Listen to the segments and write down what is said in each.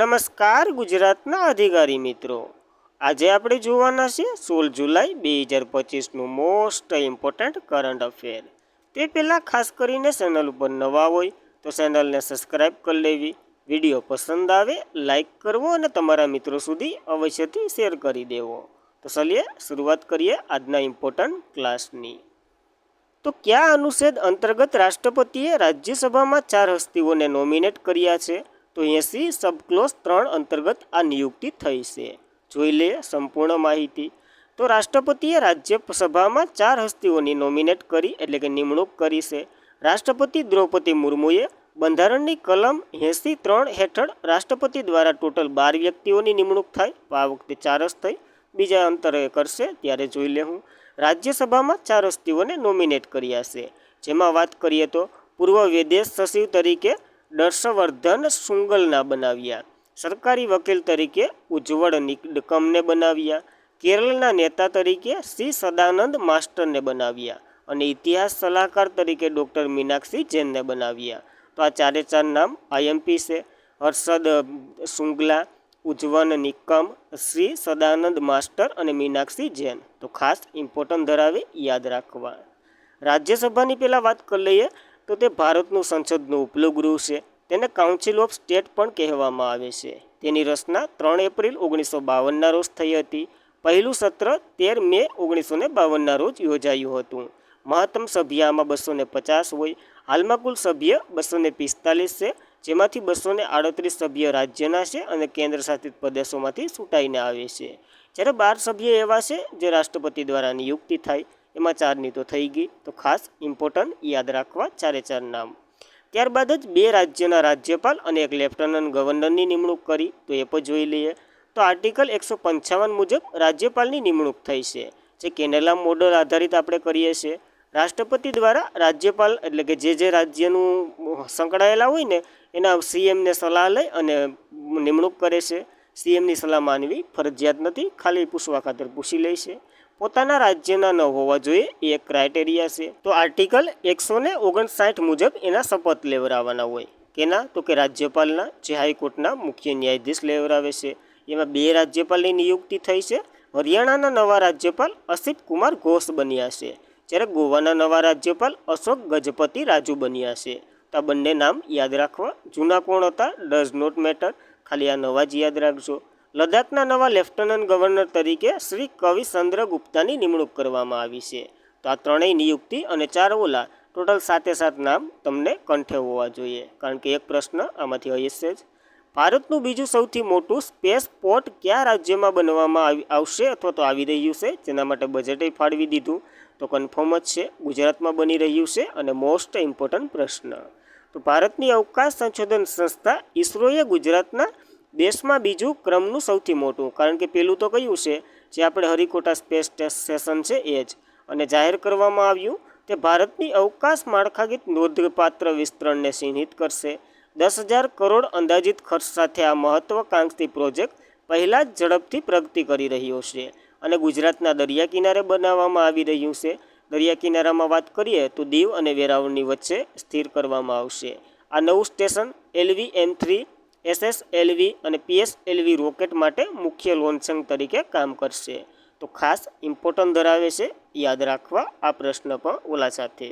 નમસ્કાર ગુજરાતના અધિકારી મિત્રો, આજે આપણે જોવાના છે 16 જુલાઈ 2025નું મોસ્ટ ઇમ્પોર્ટન્ટ કરંટ અફેર. તે પહેલાં ખાસ કરીને ચેનલ ઉપર નવા હોય તો ચેનલને સબસ્ક્રાઈબ કરી લેવી, વિડીયો પસંદ આવે લાઈક કરવો અને તમારા મિત્રો સુધી અવશ્યથી શેર કરી દેવો. તો ચલીએ શરૂઆત કરીએ આજના ઇમ્પોર્ટન્ટ ક્લાસની. તો કયા અનુચ્છેદ અંતર્ગત રાષ્ટ્રપતિએ રાજ્યસભામાં 4 હસ્તીઓને નોમિનેટ કર્યા છે? તો 80 સબક્લોઝ 3 અંતર્ગત આ નિયુક્તિ થઈ છે. જોઈ લે સંપૂર્ણ માહિતી. તો રાષ્ટ્રપતિએ રાજ્યસભામાં 4 હસ્તીઓની નોમિનેટ કરી એટલે કે નિમણૂક કરી છે. રાષ્ટ્રપતિ દ્રૌપદી મુર્મુએ બંધારણની કલમ 83 હેઠળ રાષ્ટ્રપતિ દ્વારા ટોટલ 12 વ્યક્તિઓની નિમણૂક થાય. આ વખતે 4 જ થઈ, બીજા અંતરે કરશે ત્યારે જોઈ લે. હું રાજ્યસભામાં 4 હસ્તીઓને નોમિનેટ કર્યા છે, જેમાં વાત કરીએ તો પૂર્વ વિદેશ સચિવ તરીકે હર્ષવર્ધન શુંગલના બનાવ્યા, સરકારી વકીલ તરીકે ઉજ્જવળ નિકમને બનાવ્યા, કેરળના નેતા તરીકે સી સદાનંદ માસ્ટરને બનાવ્યા અને ઇતિહાસ સલાહકાર તરીકે ડૉક્ટર મીનાક્ષી જૈનને બનાવ્યા. તો આ 4 નામ આઈએમપી છે. હર્ષદ શુંગલા, ઉજ્જવલ નિકમ, શ્રી સદાનંદ માસ્ટર અને મીનાક્ષી જૈન. તો ખાસ ઇમ્પોર્ટન્ટ ધરાવે, યાદ રાખવા. રાજ્યસભાની પહેલાં વાત કરી લઈએ તો તે ભારતનું સંસદનું ઉપલું ગૃહ છે. તેને કાઉન્સિલ ઓફ સ્ટેટ પણ કહેવામાં આવે છે. તેની રચના 3 એપ્રિલ 1952ના રોજ થઈ હતી. પહેલું સત્ર 13 મે 1952ના રોજ યોજાયું હતું. મહત્તમ સભ્ય આમાં 250 હોય. હાલમાં કુલ સભ્ય 245 છે, જેમાંથી 238 સભ્ય રાજ્યના છે અને કેન્દ્ર શાસિત પ્રદેશોમાંથી ચૂંટાઈને આવે છે. જ્યારે 12 સભ્ય એવા છે જે રાષ્ટ્રપતિ દ્વારા નિયુક્તિ થાય. એમાં 4ની તો થઈ ગઈ. તો ખાસ ઇમ્પોર્ટન્ટ યાદ રાખવા 4 નામ. ત્યારબાદ જ 2 રાજ્યના રાજ્યપાલ અને 1 લેફ્ટનન્ટ ગવર્નરની નિમણૂક કરી. તો એ પણ જોઈ લઈએ. તો આર્ટિકલ 155 મુજબ રાજ્યપાલની નિમણૂક થઈ છે, જે કેનેલા મોડલ આધારિત આપણે કરીએ છીએ. રાષ્ટ્રપતિ દ્વારા રાજ્યપાલ એટલે કે જે રાજ્યનું સંકળાયેલા હોય ને એના સીએમને સલાહ લઈ અને નિમણૂક કરે છે. સીએમની સલાહ માનવી ફરજિયાત નથી, ખાલી પૂછવા ખાતર પૂછી લે છે. પોતાના રાજ્યના ન હોવા જોઈએ એ એક ક્રાઇટેરિયા છે. તો આર્ટિકલ 159 મુજબ એના શપથ લેવડાવવાના હોય. કેના? તો કે રાજ્યપાલના, જે હાઈકોર્ટના મુખ્ય ન્યાયાધીશ લેવડાવે છે. એમાં 2 રાજ્યપાલની નિયુક્તિ થઈ છે. હરિયાણાના નવા રાજ્યપાલ અસિત કુમાર ઘોષ બન્યા છે, જ્યારે ગોવાના નવા રાજ્યપાલ અશોક ગજપતિ રાજુ બન્યા છે. તો આ બંને નામ યાદ રાખવા. જૂના કોણ હતા ડઝ નોટ મેટર, ખાલી આ નવા જ યાદ રાખજો. લદ્દાખના નવા લેફ્ટનન્ટ ગવર્નર તરીકે શ્રી કવિચંદ્ર ગુપ્તાની નિમણૂક કરવામાં આવી છે. તો આ 3 નિયુક્તિ અને 4 ઓલા ટોટલ 7 નામ તમને કંઠે હોવા જોઈએ, કારણ કે એક પ્રશ્ન આમાંથી હશે જ. ભારતનું બીજું સૌથી મોટું સ્પેસ પોર્ટ કયા રાજ્યમાં બનવામાં આવશે અથવા તો આવી રહ્યું છે, જેના માટે બજેટે ફાળવી દીધું? તો કન્ફર્મ જ છે, ગુજરાતમાં બની રહ્યું છે. અને મોસ્ટ ઇમ્પોર્ટન્ટ પ્રશ્ન, તો ભારતની અવકાશ સંશોધન સંસ્થા ઇસરોએ ગુજરાતના દેશમાં બીજું ક્રમનું સૌથી મોટું, કારણ કે પેલું તો કયું છે જે આપણે હરિકોટા સ્પેસ સ્ટેશન છે એ જ, અને જાહેર કરવામાં આવ્યું તે ભારતની અવકાશ માળખાગત નોંધપાત્ર વિસ્તરણને ચિહ્નિત કરશે. 10,000 કરોડ અંદાજિત ખર્ચ સાથે આ મહત્વાકાંક્ષી પ્રોજેક્ટ પહેલાં જ ઝડપથી પ્રગતિ કરી રહ્યો છે અને ગુજરાતના દરિયા કિનારે બનાવવામાં આવી રહ્યું છે. દરિયા કિનારામાં વાત કરીએ તો દીવ અને વેરાવળની વચ્ચે સ્થિર કરવામાં આવશે. આ નવું સ્ટેશન LV-M3, SSLV અને PSLV રોકેટ માટે મુખ્ય લોન્ચિંગ તરીકે કામ કરશે. તો ખાસ ઇમ્પોર્ટન્ટ ધરાવે છે, યાદ રાખવા આ પ્રશ્ન પણ ઓલા સાથે.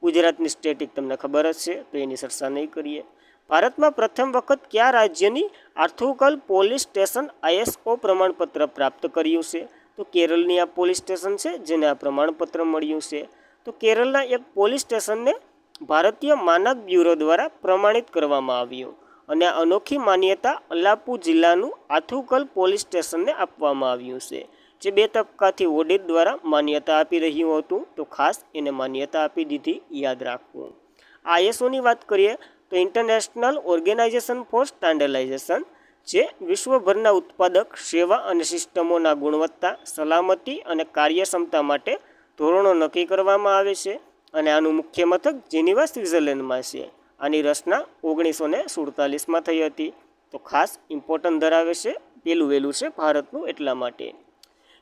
ગુજરાતની સ્ટેટિક તમને ખબર જ છે, તો એની ચર્ચા નહીં કરીએ. ભારતમાં પ્રથમ વખત કયા રાજ્યની આર્થુકલ પોલીસ સ્ટેશન ISO પ્રમાણપત્ર પ્રાપ્ત કર્યું છે? તો કેરળની આ પોલીસ સ્ટેશન છે જેને આ પ્રમાણપત્ર મળ્યું છે. તો કેરળના એક પોલીસ સ્ટેશનને ભારતીય માનક બ્યુરો દ્વારા પ્રમાણિત કરવામાં આવ્યું અને આ અનોખી માન્યતા અલાપુ જિલ્લાનું આથુકલ પોલીસ સ્ટેશનને આપવામાં આવ્યું છે, જે 2 તબક્કાથી ઓડિટ દ્વારા માન્યતા આપી રહ્યું હતું. તો ખાસ એને માન્યતા આપી દીધી, યાદ રાખવું. આ ISOની વાત કરીએ તો ઇન્ટરનેશનલ ઓર્ગેનાઇઝેશન ફોર સ્ટાન્ડર્ડાઇઝેશન, જે વિશ્વભરના ઉત્પાદક સેવા અને સિસ્ટમોના ગુણવત્તા, સલામતી અને કાર્યક્ષમતા માટે ધોરણો નક્કી કરવામાં આવે છે અને આનું મુખ્ય મથક જેનીવા સ્વિટ્ઝરલેન્ડમાં છે. આની રચના 1947માં થઈ હતી. તો ખાસ ઇમ્પોર્ટન્ટ ધરાવે છે, પેલું વહેલું છે ભારતનું એટલા માટે.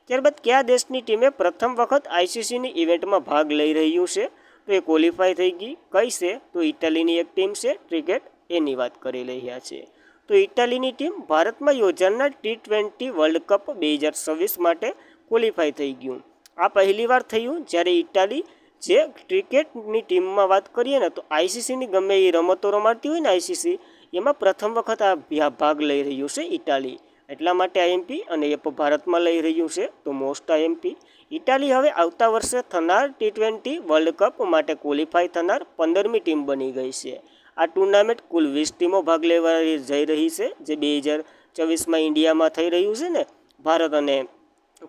ત્યારબાદ કયા દેશની ટીમે પ્રથમ વખત ICCની ઇવેન્ટમાં ભાગ લઈ રહ્યું છે? તો એ ક્વોલિફાય થઈ ગઈ. કઈ છે? તો ઇટાલીની એક ટીમ છે ક્રિકેટ, એની વાત કરી રહ્યા છે. તો ઇટાલીની ટીમ ભારતમાં યોજાનાર T20 વર્લ્ડ કપ 2026 માટે ક્વોલિફાય થઈ ગયું. આ પહેલીવાર થયું જ્યારે ઇટાલી જે ક્રિકેટની ટીમમાં વાત કરીએ ને તો આઈસીસીની ગમે એ રમતો રમાડતી હોય ને આઈસીસી એમાં પ્રથમ વખત આ ભાગ લઈ રહ્યું છે ઇટાલી. એટલા માટે આઈએમપી અને એ પણ ભારતમાં લઈ રહ્યું છે તો મોસ્ટ આઈએમપી. ઇટાલી હવે આવતા વર્ષે થનાર T20 વર્લ્ડ કપ માટે ક્વોલિફાય થનાર 15મી ટીમ બની ગઈ છે. આ ટુર્નામેન્ટ કુલ 20 ટીમો ભાગ લેવા જઈ રહી છે, જે 2024માં ઇન્ડિયામાં થઈ રહ્યું છે ને. ભારત અને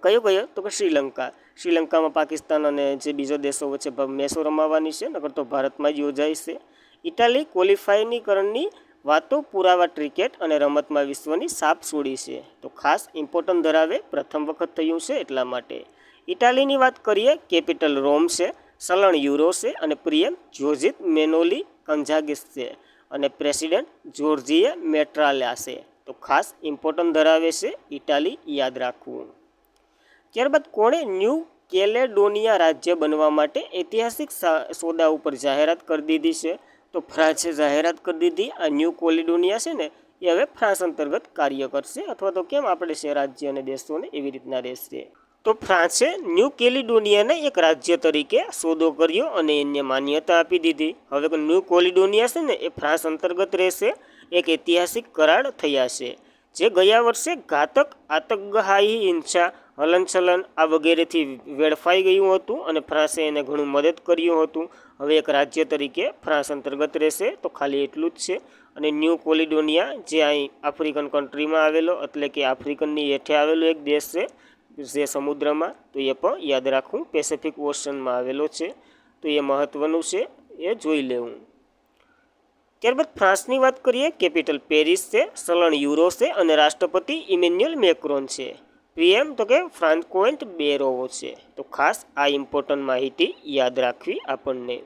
કયો તો કે શ્રીલંકામાં પાકિસ્તાન અને જે બીજો દેશો વચ્ચે મેચો રમાવાની છે, નકર તો ભારતમાં જ યોજાય છે. ઇટાલી ક્વોલિફાયનીકરણની વાતો પુરાવા ક્રિકેટ અને રમતમાં વિશ્વની સાપ છોડી છે, તો ખાસ ઇમ્પોર્ટન્ટ ધરાવે પ્રથમ વખત થયું છે એટલા માટે. ઇટાલીની વાત કરીએ, કેપિટલ રોમ છે, ચલણ યુરો છે અને પ્રિયમ જોર્જિત મેનોલી કંઝાગીસ છે અને પ્રેસિડેન્ટ જોર્જિયા મેટ્રાલા છે, તો ખાસ ઇમ્પોર્ટન્ટ ધરાવે છે ઇટાલી, યાદ રાખવું. ત્યારબાદ કોણે ન્યૂ કેલેડોનિયા રાજ્ય બનવા માટે ઐતિહાસિક સોદા ઉપર જાહેરાત કરી દીધી છે? તો ફ્રાન્સે જાહેરાત કરી દીધી. આ ન્યૂ કેલેડોનિયા છે ને એ હવે ફ્રાન્સ અંતર્ગત કાર્ય કરશે, અથવા તો કેમ આપણે છે રાજ્ય અને દેશોને એવી રીતના રહેશે. તો ફ્રાન્સે ન્યૂ કેલિડોનિયાને એક રાજ્ય તરીકે સોદો કર્યો અને એને માન્યતા આપી દીધી. હવે ન્યૂ કેલિડોનિયા છે ને એ ફ્રાન્સ અંતર્ગત રહેશે. એક ઐતિહાસિક કરાર થયા છે, જે ગયા વર્ષે ઘાતક આતંકવાદી હિંસા, હલનચલન આ વગેરેથી વેડફાઈ ગયું હતું અને ફ્રાન્સે એને ઘણું મદદ કર્યું હતું. હવે એક રાજ્ય તરીકે ફ્રાન્સ અંતર્ગત રહેશે, તો ખાલી એટલું જ છે. અને ન્યૂ કેલિડોનિયા જે અહીં આફ્રિકન કન્ટ્રીમાં આવેલો, એટલે કે આફ્રિકનની હેઠે આવેલો એક દેશ છે જે સમુદ્રમાં, તો એ પણ યાદ રાખવું, પેસિફિક ઓશનમાં આવેલો છે, તો એ મહત્ત્વનું છે, એ જોઈ લેવું. ત્યારબાદ ફ્રાન્સની વાત કરીએ, કેપિટલ પેરિસ છે, ચલણ યુરો છે અને રાષ્ટ્રપતિ ઇમેન્યુઅલ મેક્રોન છે. પીએમ તો કે ફ્રાન્કોઇસ બેરોવો છે, તો ખાસ આ ઇમ્પોર્ટન્ટ માહિતી યાદ રાખવી આપણને.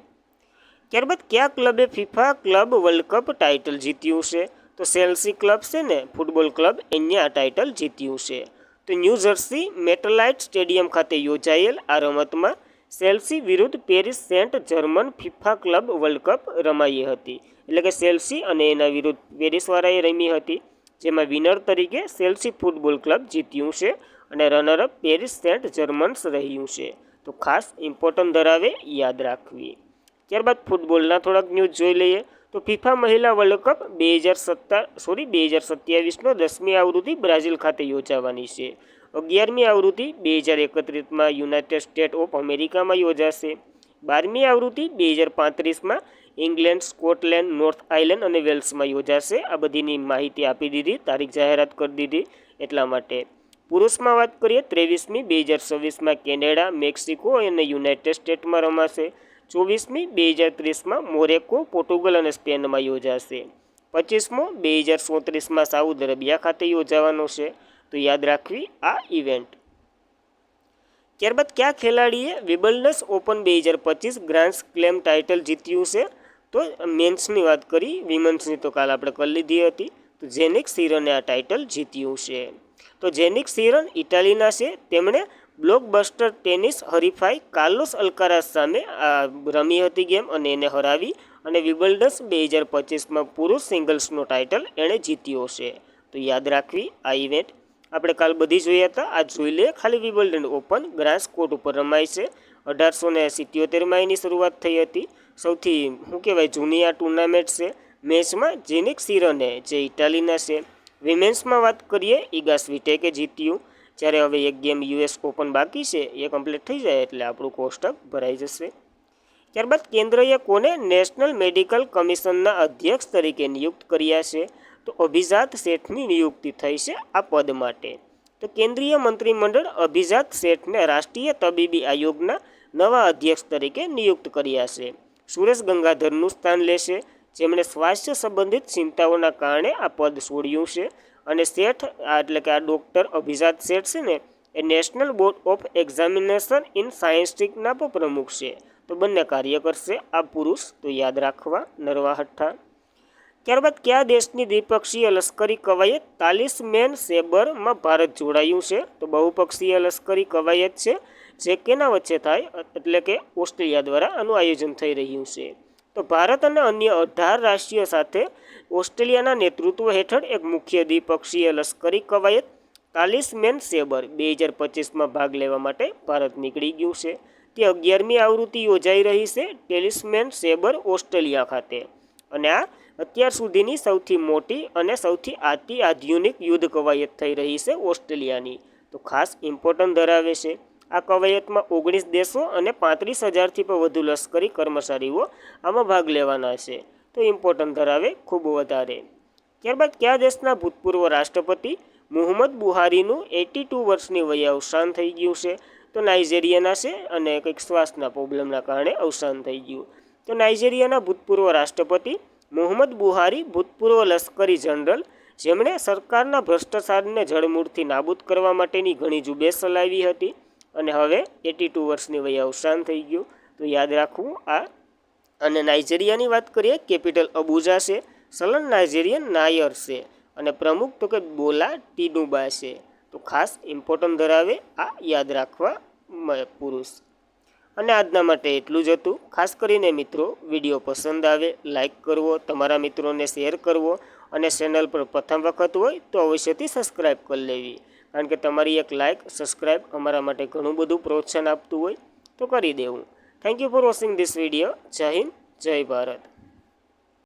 ત્યારબાદ કયા ક્લબે FIFA club world cup title જીત્યું છે? તો ચેલ્સી ક્લબ છે ને, ફૂટબોલ ક્લબ, એને આ ટાઇટલ જીત્યું છે. તો ન્યૂ જર્સી મેટલાઇટ સ્ટેડિયમ ખાતે યોજાયેલ આ રમતમાં ચેલ્સી વિરુદ્ધ Paris Saint Germain FIFA club world cup રમાઈ હતી. એટલે કે ચેલ્સી અને એના વિરુદ્ધ પેરિસવાળાએ રમી હતી, જેમાં વિનર તરીકે ચેલ્સી ફૂટબોલ ક્લબ જીત્યું છે અને રનરઅપ પેરિસ સેન્ટ જર્મન્સ રહ્યું છે, તો ખાસ ઇમ્પોર્ટન્ટ ધરાવે, યાદ રાખવી. ત્યારબાદ ફૂટબોલના થોડાક ન્યૂઝ જોઈ લઈએ. તો ફિફા મહિલા વર્લ્ડ કપ 2027નો 10મી આવૃત્તિ બ્રાઝિલ ખાતે યોજાવાની છે. 11મી આવૃત્તિ 2031માં યુનાઇટેડ સ્ટેટ ઓફ અમેરિકામાં યોજાશે. 12મી આવૃત્તિ 2035માં ઇંગ્લેન્ડ, સ્કોટલેન્ડ, નોર્થ આયર્લેન્ડ અને વેલ્સમાં યોજાશે. આ બધીની માહિતી આપી દીધી, તારીખ જાહેરાત કરી દીધી એટલા માટે. પુરુષમાં વાત કરીએ, 23મી 2026માં કેનેડા, મેક્સિકો અને યુનાઇટેડ સ્ટેટ્સમાં રમાશે. 24મી 2030માં મોરેકો, પોર્ટુગલ અને સ્પેનમાં યોજાશે. 25મો 2034માં સાઉદી અરેબિયા ખાતે યોજાવાનો છે, તો યાદ રાખવી આ ઇવેન્ટ. ત્યારબાદ કયા ખેલાડીએ Wimbledon open 2025 grand slam title જીત્યું છે? તો મેન્સની વાત કરી, વિમન્સની તો કાલ આપણે કરી લીધી હતી. તો જેનિક સિનરને આ ટાઇટલ જીત્યું છે. તો જેનિક સિનર ઇટાલીના છે, તેમણે બ્લોકબસ્ટર ટેનિસ હરીફાઈ કાર્લોસ અલ્કારાઝ સામે રમી હતી ગેમ અને એને હરાવી અને વિમ્બલ્ડન 2025માં પુરુષ સિંગલ્સનો ટાઇટલ એણે જીત્યો છે, તો યાદ રાખવી આ ઇવેન્ટ. આપણે કાલ બધી જોયા હતા, આ જોઈ લે ખાલી. વિમ્બલ્ડન ઓપન ગ્રાસ કોર્ટ ઉપર રમાય છે. 1877માં એની શરૂઆત થઈ હતી. સૌથી જૂની આ ટુર્નામેન્ટ છે. મેચમાં જેનિક સિનરને, જે ઇટાલીના છે. વિમેન્સમાં વાત કરીએ, ઇગા સ્વિટેકે જીત્યું. જ્યારે હવે એક ગેમ US ઓપન બાકી છે, એ કમ્પ્લીટ થઈ જાય એટલે આપણું કોષ્ટક ભરાઈ જશે. ત્યારબાદ કેન્દ્રએ કોને નેશનલ મેડિકલ કમિશનના અધ્યક્ષ તરીકે નિયુક્ત કર્યા છે? તો અભિજાત શેઠની નિયુક્તિ થઈ છે આ પદ માટે. તો કેન્દ્રીય મંત્રીમંડળ અભિજાત શેઠને રાષ્ટ્રીય તબીબી આયોગના નવા અધ્યક્ષ તરીકે નિયુક્ત કર્યા છે. સુરેશ ગંગાધરનું સ્થાન લેશે, જેમણે સ્વાસ્થ્ય સંબંધિત ચિંતાઓના કારણે આ પદ છોડ્યું છે. અને શેઠ એટલે કે આ ડૉક્ટર અભિજાત શેઠ છે ને, એ national board of examination in સાયન્ટિસ્ટના પણ પ્રમુખ છે, તો બંને કાર્ય કરશે આ પુરુષ, તો યાદ રાખવા નરવા હઠ્ઠા. ત્યારબાદ કયા દેશની દ્વિપક્ષીય લશ્કરી કવાયત તાલિસ્મેન સેબરમાં ભારત જોડાયું છે? તો બહુપક્ષીય લશ્કરી કવાયત છે, જે કેના વચ્ચે થાય? એટલે કે ઓસ્ટ્રેલિયા દ્વારા આનું આયોજન થઈ રહ્યું છે. તો ભારત અને અન્ય 18 રાષ્ટ્રીય સાથે ઓસ્ટ્રેલિયાના નેતૃત્વ હેઠળ એક મુખ્ય દ્વિપક્ષીય લશ્કરી કવાયત તાલિસ્મેન સેબર 2025માં ભાગ લેવા માટે ભારત નીકળી ગયું છે. તે 11મી આવૃત્તિ યોજાઈ રહી છે ટેલિસ્મેન સેબર ઓસ્ટ્રેલિયા ખાતે, અને આ અત્યાર સુધીની સૌથી મોટી અને સૌથી આધુનિક યુદ્ધ કવાયત થઈ રહી છે ઓસ્ટ્રેલિયાની. તો ખાસ ઇમ્પોર્ટન્ટ ધરાવે છે. આ કવાયતમાં 19 દેશો અને 35,000થી પણ વધુ લશ્કરી કર્મચારીઓ આમાં ભાગ લેવાના છે. તો ઇમ્પોર્ટન્ટ ધરાવે ખૂબ વધારે. ત્યારબાદ કયા દેશના ભૂતપૂર્વ રાષ્ટ્રપતિ મુહમ્મદ બુહારીનું 82 વર્ષની વયે અવસાન થઈ ગયું છે? તો નાઇજેરિયાના છે, અને કંઈક શ્વાસના પ્રોબ્લેમના કારણે અવસાન થઈ ગયું. તો નાઇજેરિયાના ભૂતપૂર્વ રાષ્ટ્રપતિ મુહમ્મદ બુહારી ભૂતપૂર્વ લશ્કરી જનરલ, જેમણે સરકારના ભ્રષ્ટાચારને જડમૂળથી નાબૂદ કરવા માટેની ઘણી ઝુંબેશ ચલાવી હતી, અને હવે 82 વર્ષની વયે અવસાન થઈ ગયું. તો યાદ રાખવું આ. અને નાઇજેરિયાની વાત કરીએ, કેપિટલ અબુજા છે, સલન નાઇજેરિયન નાયર છે, અને પ્રમુખ તો કે બોલા ટિનુબા છે. તો ખાસ ઇમ્પોર્ટન્ટ ધરાવે આ યાદ રાખવા પુરુષ. અને આજના માટે એટલું જ હતું. ખાસ કરીને મિત્રો, વિડીયો પસંદ આવે લાઈક કરવો, તમારા મિત્રોને શેર કરવો, અને ચેનલ પર પ્રથમ વખત હોય તો અવશ્યથી સબસ્ક્રાઈબ કરી લેવી, કારણ કે તમારી એક લાઈક સબસ્ક્રાઈબ અમારા માટે ઘણું બધું પ્રોત્સાહન આપતું હોય, તો કરી દેવું. Thank you for watching this video. જય હિન્દ, જય ભારત.